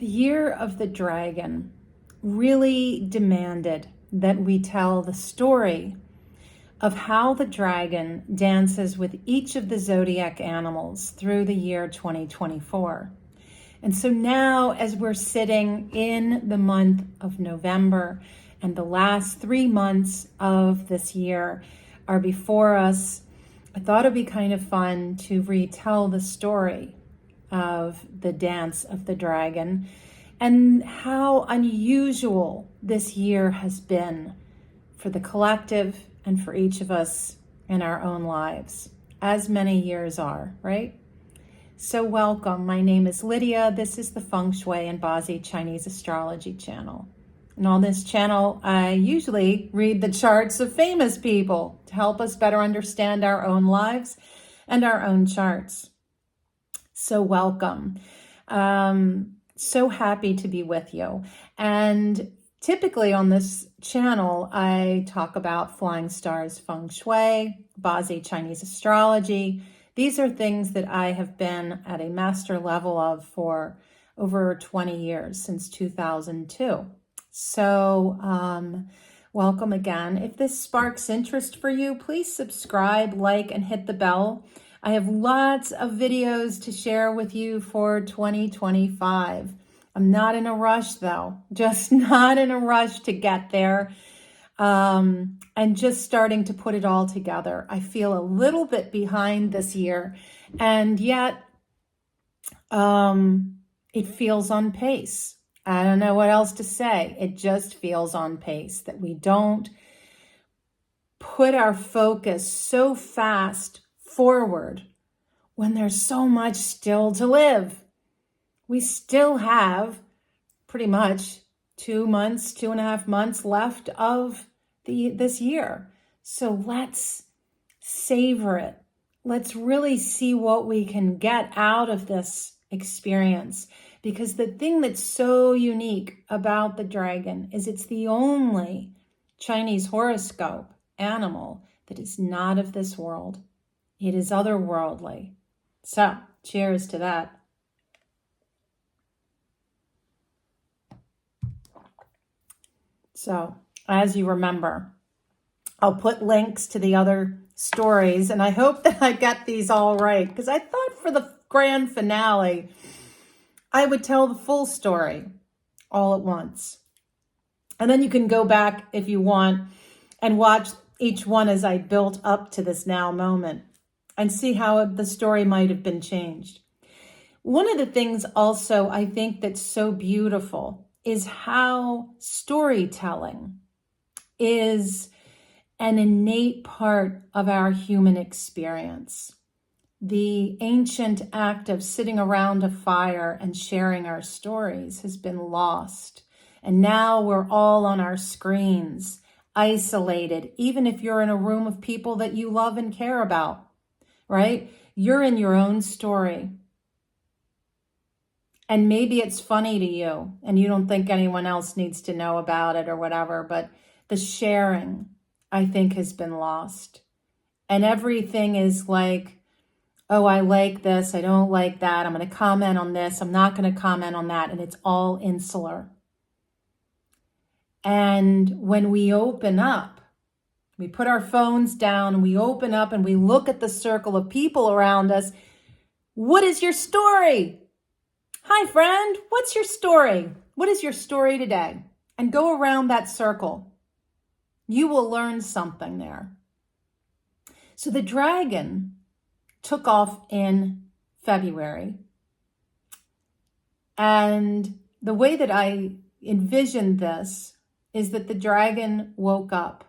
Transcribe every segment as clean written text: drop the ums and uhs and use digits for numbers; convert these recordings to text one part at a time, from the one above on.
The year of the dragon really demanded that we tell the story of how the dragon dances with each of the zodiac animals through the year 2024. And so now, as we're sitting in the month of November and the last 3 months of this year are before us, I thought it'd be kind of fun to retell the story of the dance of the dragon and how unusual this year has been for the collective and for each of us in our own lives, as many years are, right? So welcome. My name is Lydia. This is the Feng Shui and Bazi Chinese Astrology channel. And on this channel, I usually read the charts of famous people to help us better understand our own lives and our own charts. So welcome. So happy to be with you. And typically on this channel, I talk about flying stars Feng Shui, Bazi Chinese Astrology. These are things that I have been at a master level of for over 20 years, since 2002. So welcome again. If this sparks interest for you, please subscribe, like, and hit the bell. I have lots of videos to share with you for 2025. I'm not in a rush though, just not in a rush to get there. And just starting to put it all together. I feel a little bit behind this year, and yet it feels on pace. I don't know what else to say. It just feels on pace that we don't put our focus so fast forward when there's so much still to live. We still have pretty much 2.5 months left of this year. So let's savor it. Let's really see what we can get out of this experience. Because the thing that's so unique about the dragon is it's the only Chinese horoscope animal that is not of this world. It is otherworldly. So, cheers to that. So, as you remember, I'll put links to the other stories, and I hope that I get these all right, because I thought for the grand finale, I would tell the full story all at once. And then you can go back if you want and watch each one as I built up to this now moment and see how the story might have been changed. One of the things also I think that's so beautiful is how storytelling is an innate part of our human experience. The ancient act of sitting around a fire and sharing our stories has been lost. And now we're all on our screens, isolated, even if you're in a room of people that you love and care about, right? You're in your own story. And maybe it's funny to you and you don't think anyone else needs to know about it or whatever, but the sharing, I think, has been lost. And everything is like, oh, I like this, I don't like that, I'm going to comment on this, I'm not going to comment on that, and it's all insular. And when we open up, we put our phones down and we open up and we look at the circle of people around us. What is your story? Hi, friend, what's your story? What is your story today? And go around that circle. You will learn something there. So the dragon took off in February. And the way that I envisioned this is that the dragon woke up,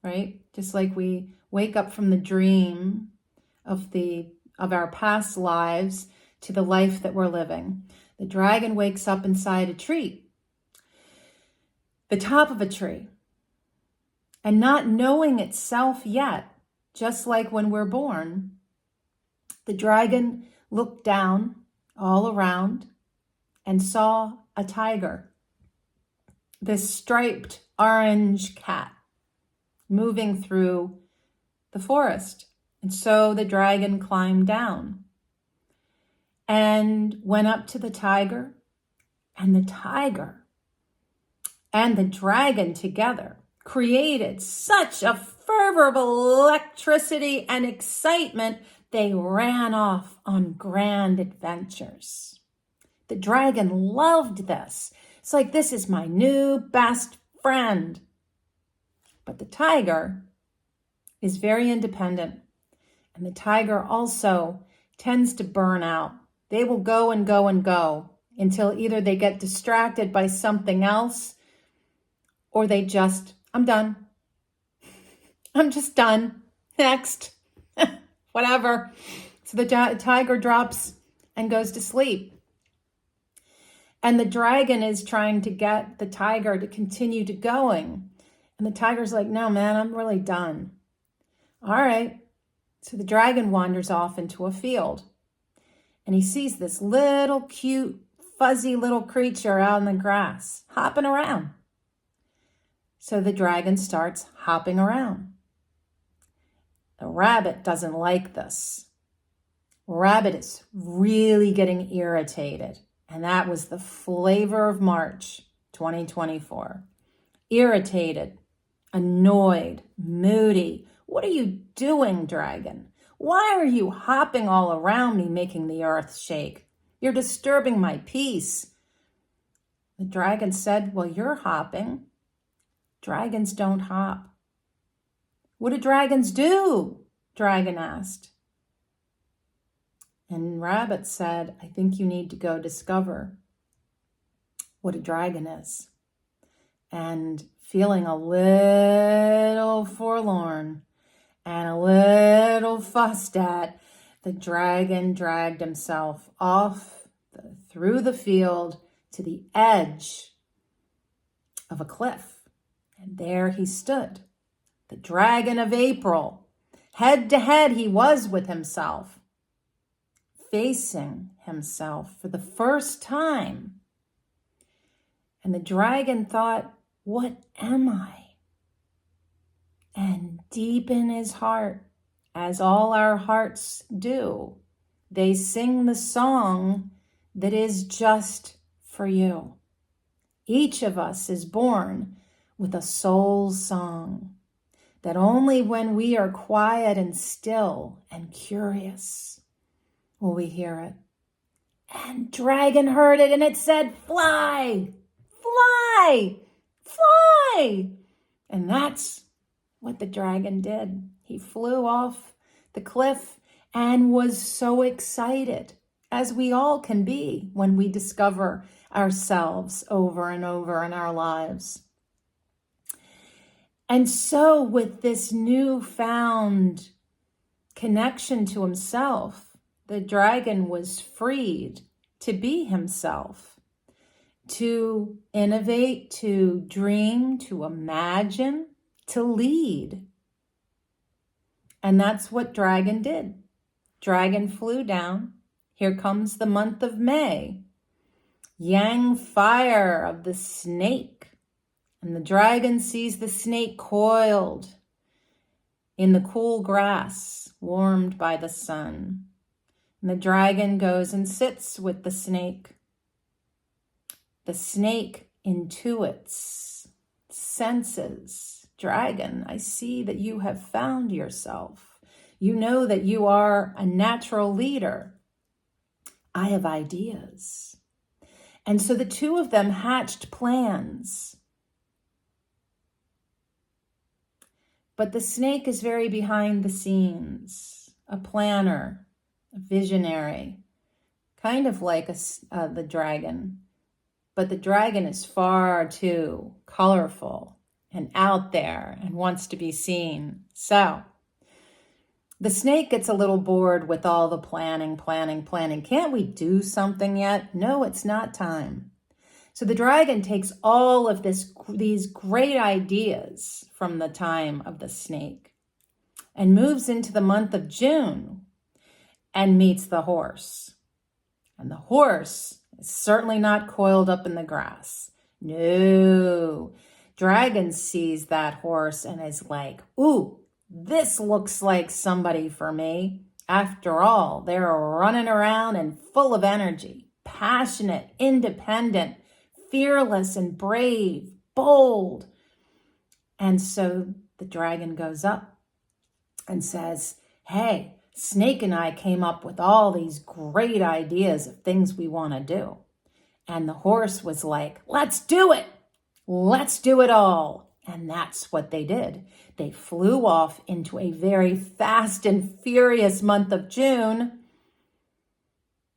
right? Just like we wake up from the dream of our past lives to the life that we're living. The dragon wakes up inside a tree, the top of a tree, and not knowing itself yet, just like when we're born, the dragon looked down all around and saw a tiger, this striped orange cat moving through the forest. And so the dragon climbed down and went up to the tiger And the tiger and the dragon together created such a fervor of electricity and excitement, they ran off on grand adventures. The dragon loved this. It's like, this is my new best friend. But the tiger is very independent. And the tiger also tends to burn out. They will go and go and go until either they get distracted by something else or they just, I'm done. I'm just done. Next. Whatever. So the tiger drops and goes to sleep. And the dragon is trying to get the tiger to continue to going. And the tiger's like, no, man, I'm really done. All right. So the dragon wanders off into a field. And he sees this little cute, fuzzy little creature out in the grass, hopping around. So the dragon starts hopping around. The rabbit doesn't like this. Rabbit is really getting irritated. And that was the flavor of March 2024. Irritated, annoyed, moody. What are you doing, dragon? Why are you hopping all around me, making the earth shake? You're disturbing my peace. The dragon said, well, you're hopping. Dragons don't hop. What do dragons do? Dragon asked. And Rabbit said, I think you need to go discover what a dragon is. And feeling a little forlorn and a little fussed at, the dragon dragged himself off through the field to the edge of a cliff. And there he stood, the dragon of April. Head to head he was with himself, facing himself for the first time. And the dragon thought, what am I? And deep in his heart, as all our hearts do, they sing the song that is just for you. Each of us is born with a soul song that only when we are quiet and still and curious will we hear it. And dragon heard it and it said, fly, fly, fly. And that's what the dragon did. He flew off the cliff and was so excited, as we all can be when we discover ourselves over and over in our lives. And so with this newfound connection to himself, the dragon was freed to be himself, to innovate, to dream, to imagine, to lead. And that's what dragon did. Dragon flew down. Here comes the month of May. Yang fire of the snake. And the dragon sees the snake coiled in the cool grass, warmed by the sun. And the dragon goes and sits with the snake. The snake intuits, senses. Dragon, I see that you have found yourself. You know that you are a natural leader. I have ideas. And so the two of them hatched plans. But the snake is very behind the scenes, a planner, a visionary, kind of like the dragon. But the dragon is far too colorful and out there and wants to be seen. So the snake gets a little bored with all the planning. Can't we do something yet? No, it's not time. So the dragon takes all of these great ideas from the time of the snake and moves into the month of June and meets the horse. And the horse is certainly not coiled up in the grass. No. Dragon sees that horse and is like, ooh, this looks like somebody for me. After all, they're running around and full of energy, passionate, independent, fearless and brave, bold. And so the dragon goes up and says, hey, Snake and I came up with all these great ideas of things we want to do. And the horse was like, let's do it. Let's do it all. And that's what they did. They flew off into a very fast and furious month of June.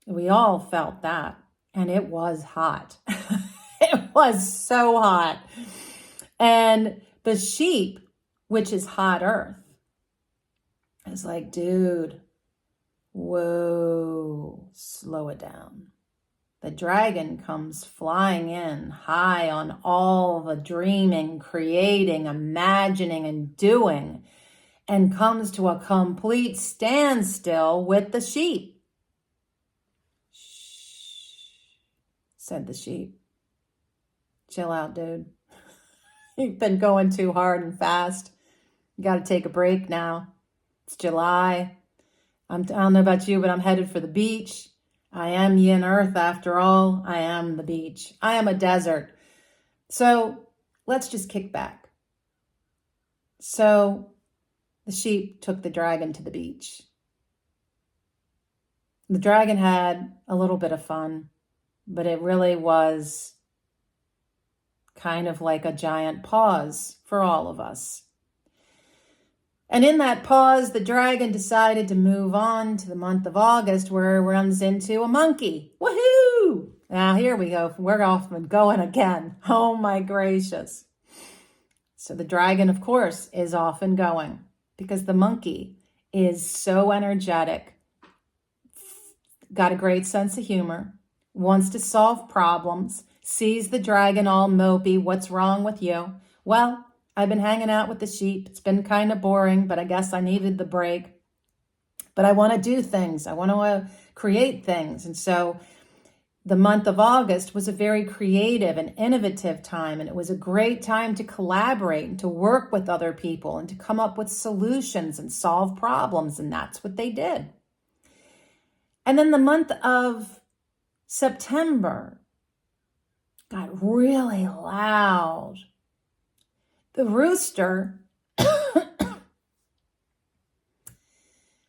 We all felt that. And it was hot. It was so hot. And the sheep, which is hot earth, is like, dude, whoa, slow it down. The dragon comes flying in high on all the dreaming, creating, imagining, and doing, and comes to a complete standstill with the sheep. Shh, said the sheep. Chill out, dude. You've been going too hard and fast. You got to take a break now. It's July. I don't know about you, but I'm headed for the beach. I am yin earth after all. I am the beach. I am a desert. So let's just kick back. So the sheep took the dragon to the beach. The dragon had a little bit of fun, but it really was kind of like a giant pause for all of us. And in that pause, the dragon decided to move on to the month of August, where it runs into a monkey. Woohoo! Now here we go. We're off and going again. Oh my gracious. So the dragon, of course, is off and going because the monkey is so energetic, got a great sense of humor, wants to solve problems, sees the dragon all mopey. What's wrong with you? Well, I've been hanging out with the sheep. It's been kind of boring, but I guess I needed the break. But I want to do things. I want to create things. And so the month of August was a very creative and innovative time. And it was a great time to collaborate and to work with other people and to come up with solutions and solve problems. And that's what they did. And then the month of September got really loud. The rooster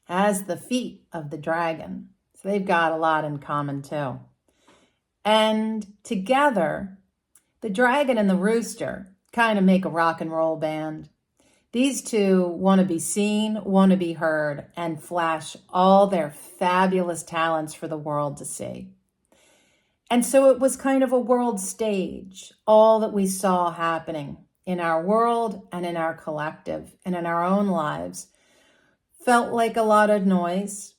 has the feet of the dragon. So they've got a lot in common too. And together, the dragon and the rooster kind of make a rock and roll band. These two want to be seen, want to be heard, and flash all their fabulous talents for the world to see. And so it was kind of a world stage, all that we saw happening in our world and in our collective and in our own lives felt like a lot of noise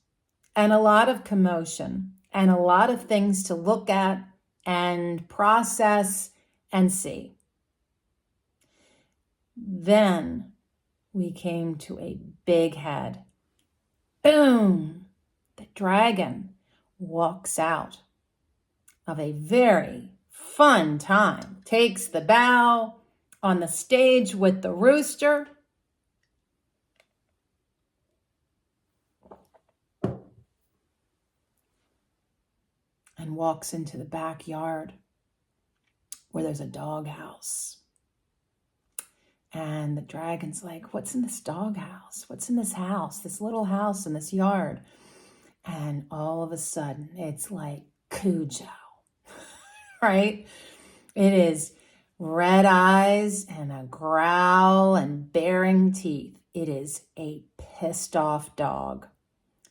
and a lot of commotion and a lot of things to look at and process and see. Then we came to a big head. Boom! The dragon walks out of a very fun time, takes the bow on the stage with the rooster. And walks into the backyard where there's a doghouse. And the dragon's like, what's in this doghouse? What's in this house? This little house in this yard? And all of a sudden, it's like Cujo, right? It is red eyes and a growl and baring teeth. It is a pissed off dog.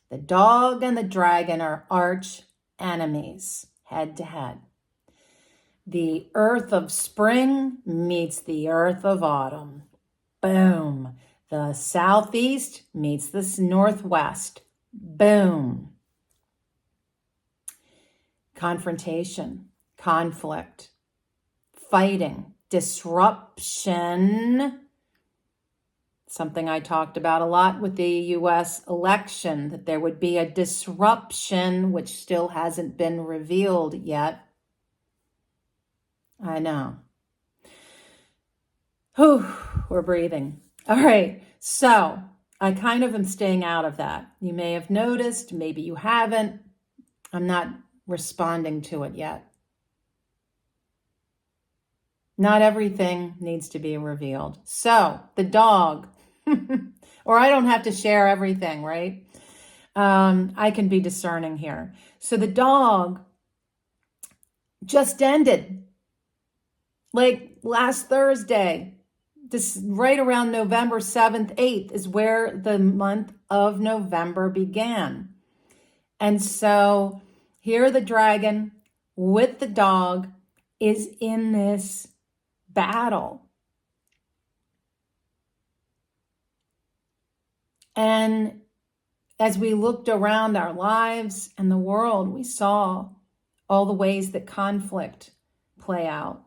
The dog and the dragon are arch enemies, head to head. The earth of spring meets the earth of autumn. Boom. The southeast meets the northwest. Boom. Confrontation, conflict, fighting, disruption. Something I talked about a lot with the US election, that there would be a disruption, which still hasn't been revealed yet. I know. Whew, we're breathing. All right, so I kind of am staying out of that. You may have noticed, maybe you haven't. I'm not responding to it yet. Not everything needs to be revealed. So the dog, or I don't have to share everything, right? I can be discerning here. So the dog just ended like last Thursday. This right around November 7th, 8th is where the month of November began. And so here the dragon with the dog is in this battle. And as we looked around our lives and the world, we saw all the ways that conflict play out.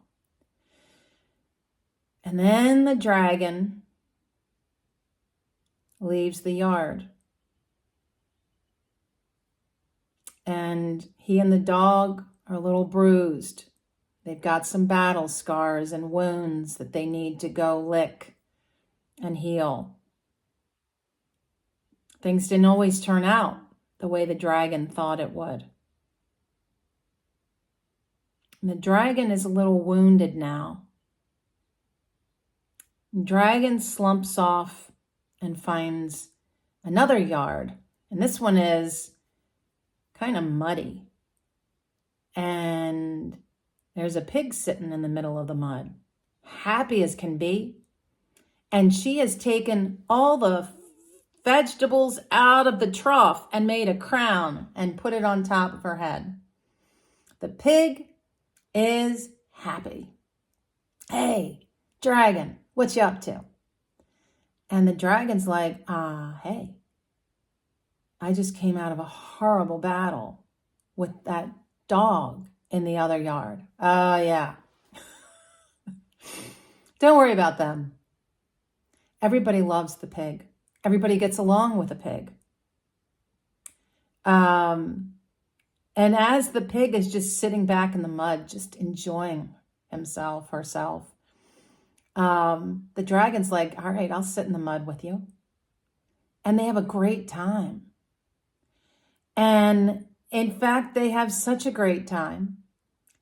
And then the dragon leaves the yard. And he and the dog are a little bruised. They've got some battle scars and wounds that they need to go lick and heal. Things didn't always turn out the way the dragon thought it would. And the dragon is a little wounded now. The dragon slumps off and finds another yard. And this one is kind of muddy. And there's a pig sitting in the middle of the mud, happy as can be. And she has taken all the vegetables out of the trough and made a crown and put it on top of her head. The pig is happy. Hey, dragon, what you up to? And the dragon's like, hey, I just came out of a horrible battle with that dog in the other yard. Oh, yeah. Don't worry about them. Everybody loves the pig. Everybody gets along with a pig. And as the pig is just sitting back in the mud, just enjoying himself, herself, the dragon's like, all right, I'll sit in the mud with you. And they have a great time. And in fact, they have such a great time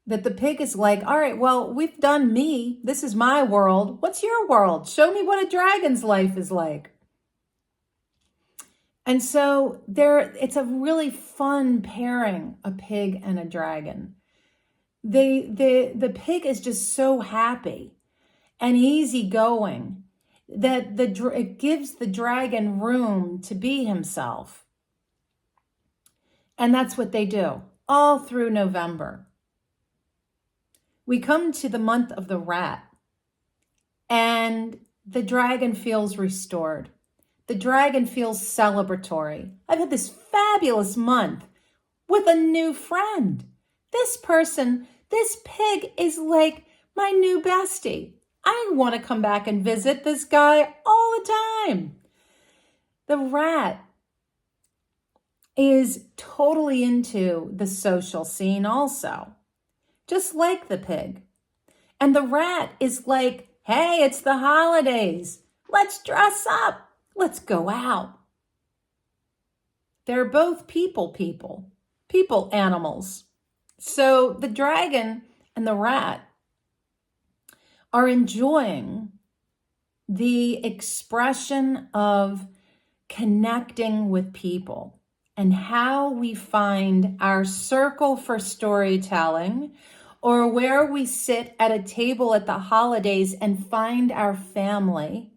that the pig is like, all right, well, we've done me. This is my world. What's your world? Show me what a dragon's life is like. And so it's a really fun pairing, a pig and a dragon. The pig is just so happy and easygoing that it gives the dragon room to be himself. And that's what they do all through November. We come to the month of the rat, and the dragon feels restored. The dragon feels celebratory. I've had this fabulous month with a new friend. This person, this pig is like my new bestie. I want to come back and visit this guy all the time. The rat is totally into the social scene also, just like the pig. And the rat is like, hey, it's the holidays. Let's dress up. Let's go out. They're both people animals. So the dragon and the rat are enjoying the expression of connecting with people and how we find our circle for storytelling, or where we sit at a table at the holidays and find our family,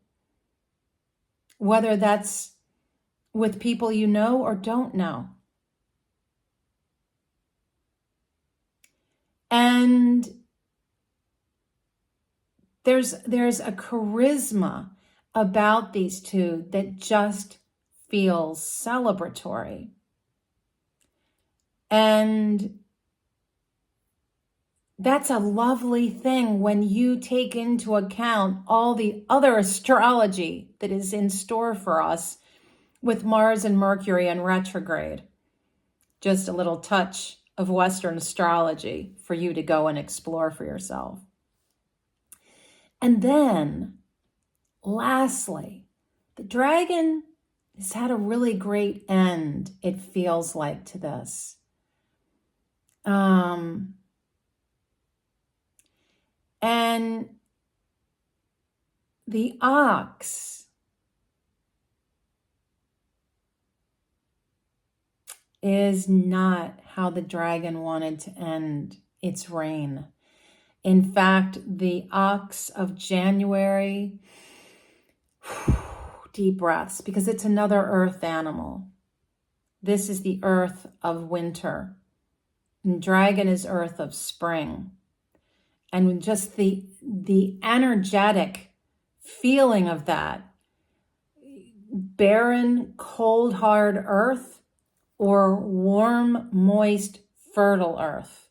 whether that's with people you know or don't know. And there's a charisma about these two that just feels celebratory. And that's a lovely thing when you take into account all the other astrology that is in store for us with Mars and Mercury in retrograde. Just a little touch of Western astrology for you to go and explore for yourself. And then, lastly, the dragon has had a really great end, it feels like, to this. And the ox is not how the dragon wanted to end its reign. In fact, the ox of January, deep breaths, because it's another earth animal. This is the earth of winter. And dragon is earth of spring. And just the energetic feeling of that, barren, cold, hard earth, or warm, moist, fertile earth.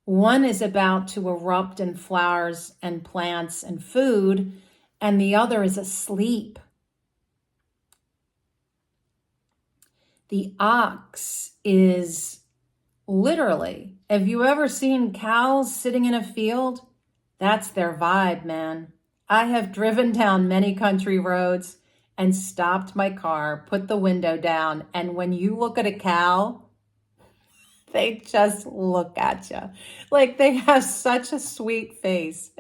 One is about to erupt in flowers and plants and food, and the other is asleep. The ox is literally, have you ever seen cows sitting in a field? That's their vibe, man. I have driven down many country roads and stopped my car, put the window down, and when you look at a cow, they just look at you. Like they have such a sweet face.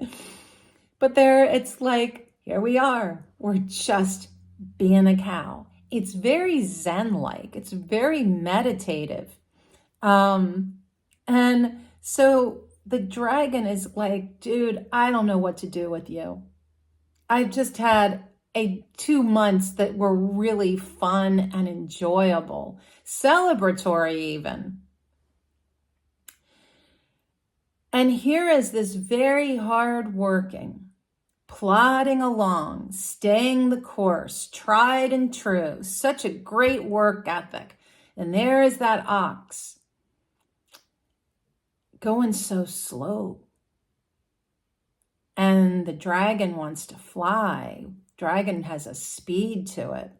But it's like, here we are. We're just being a cow. It's very Zen-like. It's very meditative. And so the dragon is like, dude, I don't know what to do with you. I've just had 2 months that were really fun and enjoyable, celebratory even. And here is this very hard-working, plodding along, staying the course, tried and true, such a great work ethic. And there is that ox going so slow. And the dragon wants to fly. Dragon has a speed to it.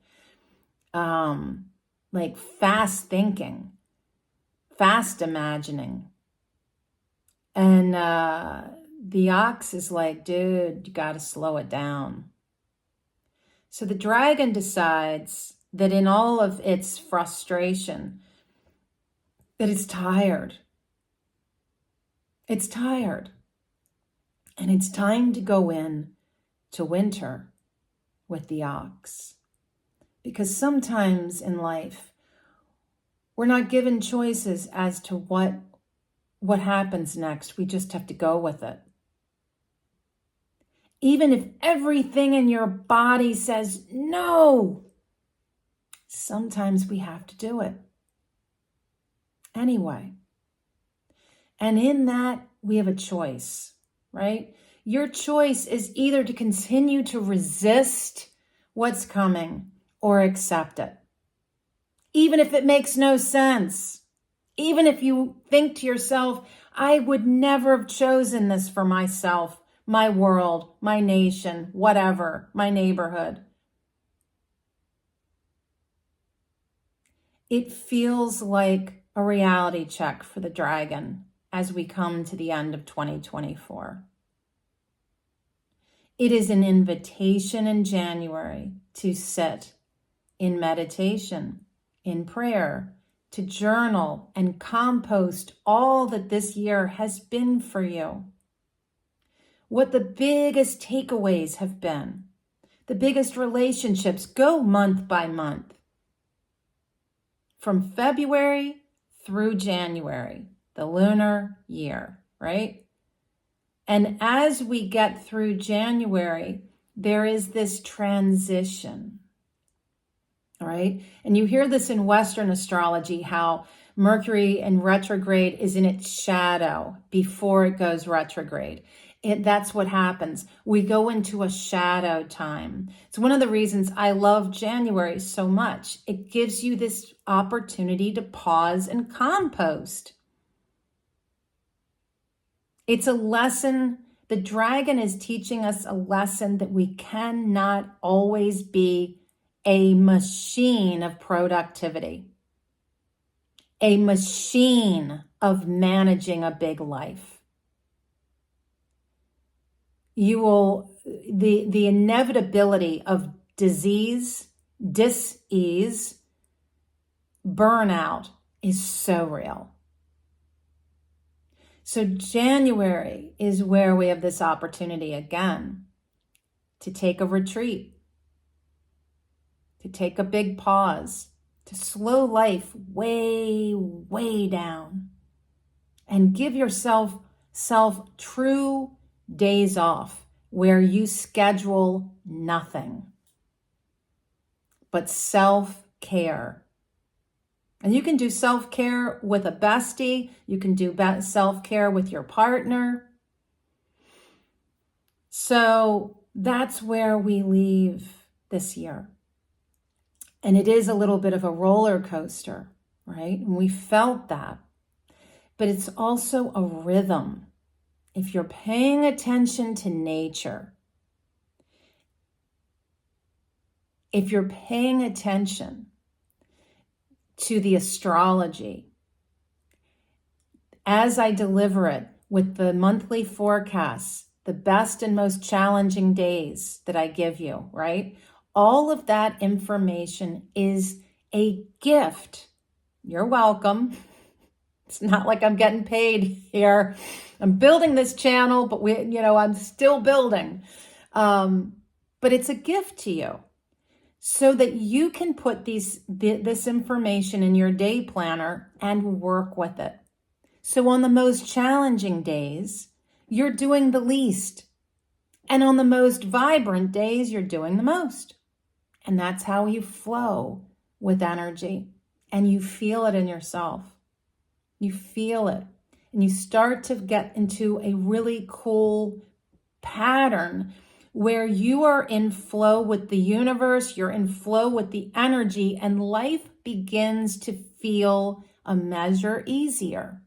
Like fast thinking, fast imagining. And the ox is like, dude, you got to slow it down. So the dragon decides that in all of its frustration, that it's tired. It's tired. And it's time to go in to winter with the ox. Because sometimes in life, we're not given choices as to what happens next. We just have to go with it. Even if everything in your body says no, sometimes we have to do it anyway. And in that, we have a choice, right? Your choice is either to continue to resist what's coming or accept it. Even if it makes no sense. Even if you think to yourself, I would never have chosen this for myself, my world, my nation, whatever, my neighborhood. It feels like a reality check for the dragon as we come to the end of 2024. It is an invitation in January to sit in meditation, in prayer, to journal and compost all that this year has been for you. What the biggest takeaways have been, the biggest relationships, go month by month. From February through January, the lunar year, right? And as we get through January, there is this transition, all right? And you hear this in Western astrology, how Mercury in retrograde is in its shadow before it goes retrograde. That's what happens. We go into a shadow time. It's one of the reasons I love January so much. It gives you this opportunity to pause and compost. It's a lesson. The dragon is teaching us a lesson that we cannot always be a machine of productivity, a machine of managing a big life. You will, the inevitability of disease, dis-ease, burnout is so real. So January is where we have this opportunity again to take a retreat, to take a big pause, to slow life way, way down and give yourself true days off where you schedule nothing but self-care. And you can do self-care with a bestie. You can do self-care with your partner. So that's where we leave this year. And it is a little bit of a roller coaster, right? And we felt that. But it's also a rhythm. If you're paying attention to nature, if you're paying attention to the astrology, as I deliver it with the monthly forecasts, the best and most challenging days that I give you, right? All of that information is a gift. You're welcome. It's not like I'm getting paid here. I'm building this channel, but I'm still building. But it's a gift to you so that you can put this information in your day planner and work with it. So on the most challenging days, you're doing the least. And on the most vibrant days, you're doing the most. And that's how you flow with energy. And you feel it in yourself. You feel it. And you start to get into a really cool pattern where you are in flow with the universe, you're in flow with the energy, and life begins to feel a measure easier.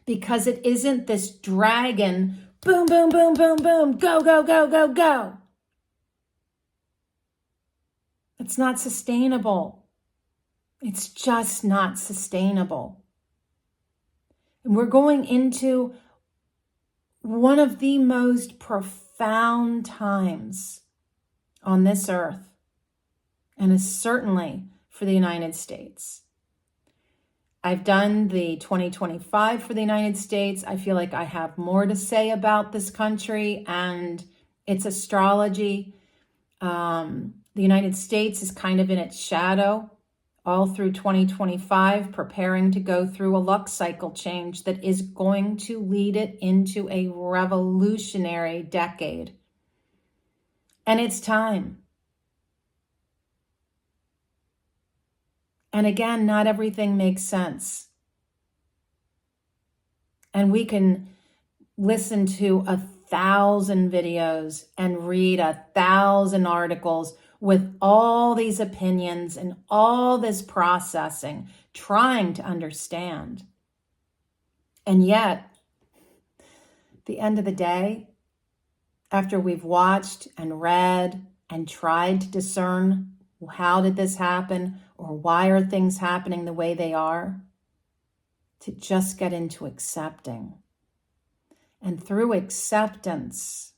Because it isn't this dragon, boom, boom, boom, boom, boom, go, go, go, go, go. It's not sustainable. It's just not sustainable. And we're going into one of the most profound times on this earth, and is certainly for the United States. I've done the 2025 for the United States. I feel like I have more to say about this country and its astrology. The United States is kind of in its shadow all through 2025, preparing to go through a luck cycle change that is going to lead it into a revolutionary decade. And it's time. And again, not everything makes sense. And we can listen to 1,000 videos and read 1,000 articles with all these opinions and all this processing, trying to understand. And yet, at the end of the day, after we've watched and read and tried to discern how did this happen or why are things happening the way they are, to just get into accepting. And through acceptance,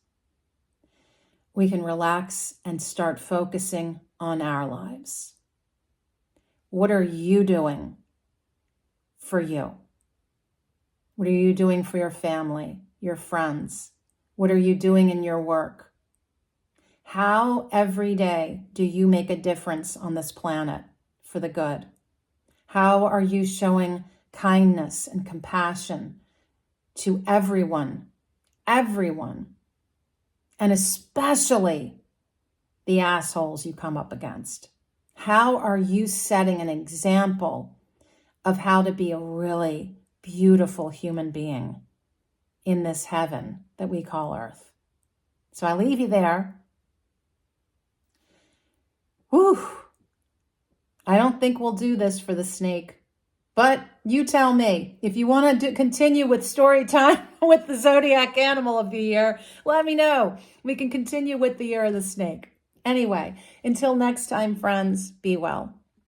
we can relax and start focusing on our lives. What are you doing for you? What are you doing for your family, your friends? What are you doing in your work? How every day do you make a difference on this planet for the good? How are you showing kindness and compassion to everyone, and especially the assholes you come up against? How are you setting an example of how to be a really beautiful human being in this heaven that we call Earth? So I leave you there. Whew. I don't think we'll do this for the snake, but you tell me. If you want to continue with story time with the zodiac animal of the year, let me know. We can continue with the year of the snake. Anyway, until next time, friends, be well.